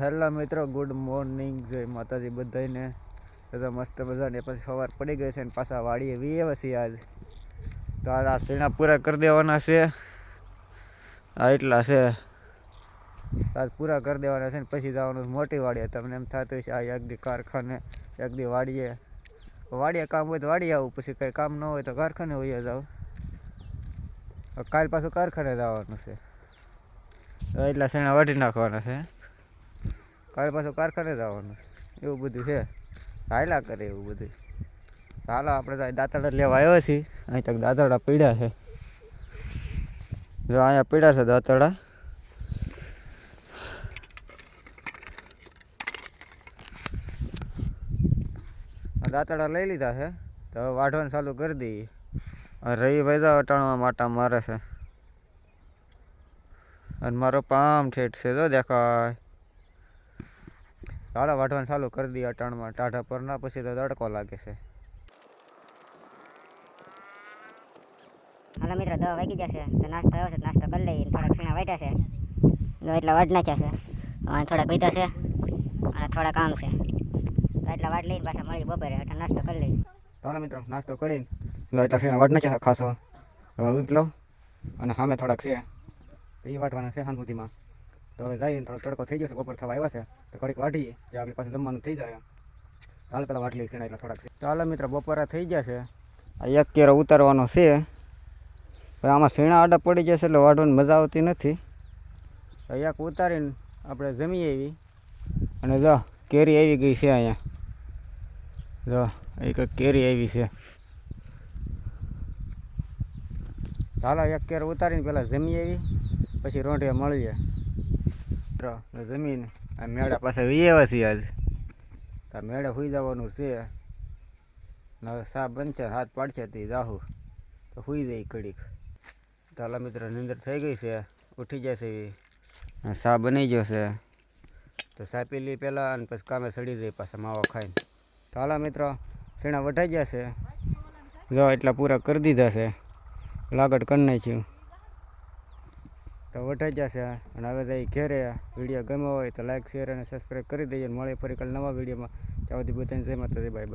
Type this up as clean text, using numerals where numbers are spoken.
Hello મિત્રો, good morning. જય માતાજી બધાને. તો મસ્ત મજાને પછી સવાર પડી ગઈ છે ને પાછા વાડીએ વીએ છીએ આજ. તો આ સીણા પૂરા કરી દેવાના છે. આ એટલા છે આજ પૂરા કરી દેવાના છે ને પછી જવાનું મોટી વાડીએ. તમને એમ થતું છે આ એક દી કારખાને એક દી વાડીએ કામ હોય તો વાડીએ આવું, પછી કંઈ કામ ન હોય તો કારખાને વહી જાવ. કાલ પાછું કારખાને જવાનું છે. એટલા સીણા વાટી નાખવાના છે. કાલે પાછું કારખાને જવાનું એવું બધું છે. હાયલા કરે એવું બધું. ચાલો આપણે દાંતડા લેવા આવ્યા છીએ. અહીં તક દાંતડા પીડ્યા છે. જો અહીંયા પીડ્યા છે દાંતડા. દાંતડા લઈ લીધા છે તો હવે વાઢવાનું ચાલુ કરી દઈએ. રહી ભાઈ અટાણવા માટા મારે છે અને મારો પામ ઠેઠ છે તો દેખાય. ચાલો વાઢવાનું ચાલુ કરી દઈએ અટાણમાં. ટાઢા પર ના પછી તો તડકો લાગે છે. હાલો મિત્રો, 10 વાગી જશે તો નાસ્તો આવ્યો છે. નાસ્તો કરી લઈએ. થોડાક સીણા વાટ્યા છે એટલા વાટ નાખ્યા છે. થોડાક પીધા છે અને થોડા કામ છે તો એટલા વાટ લઈને પાછા મળી બપોરે. એટલે નાસ્તો કરી લઈએ. ચાલો મિત્રો, નાસ્તો કરીને એટલા સીણા વાટ નાખ્યા ખાસો. હવે ઉકલો અને સામે થોડાક છે એ વાટવાના છે સાંજુધીમાં. તો હવે જઈએ થોડોક તડકો થઈ જશે. બપોર થવા આવ્યા છે તો ઘડીક વાટીએ જે આપણી પાસે જમવાનું થઈ જાય. ચાલ પેલા વાટ લઈએ સીણા એટલા થોડાક છે. ચાલો મિત્રો, બપોરા થઈ જશે. આ એક કેરો ઉતારવાનો છે. આમાં સીણા આડા પડી જશે એટલે વાઢવાની મજા આવતી નથી. એક ઉતારીને આપણે જમીએ એવી. અને જો કેરી આવી ગઈ છે અહીંયા. જો એક કેરી આવી છે. ચાલો એક કેર ઉતારીને પહેલાં જમીએ એવી, પછી રોંઢિયા મળીએ. જમીને આ મેળા પાસે વી આવ્યા છીએ આજ. તો મેળે સુઈ જવાનું છે. હવે સા બનશે, હાથ પાડશે તે જાહું તો સુઈ જાય ઘડીક. ચાલો મિત્રો, નીંદર થઈ ગઈ છે. ઉઠી જશે એવી. સા બની ગયો છે તો સા પી લઈ પહેલાં અને પછી કામે સડી જાય પાછા માવો ખાઈને. ચાલો મિત્રો, સીણા વઢાઈ ગયા છે. જો એટલા પૂરા કરી દીધા છે. લાગડ કરી નાખ્યું તો વઢાઈ જશે. અને હવે જઈ ઘેરે. વિડીયો ગમ્યો હોય તો લાઈક, શેર અને સબસ્ક્રાઈબ કરી દેજો. મળે ફરી કાલે નવા વિડીયોમાં. ત્યાં સુધી બધાને જય માતાજી, બાય બાય.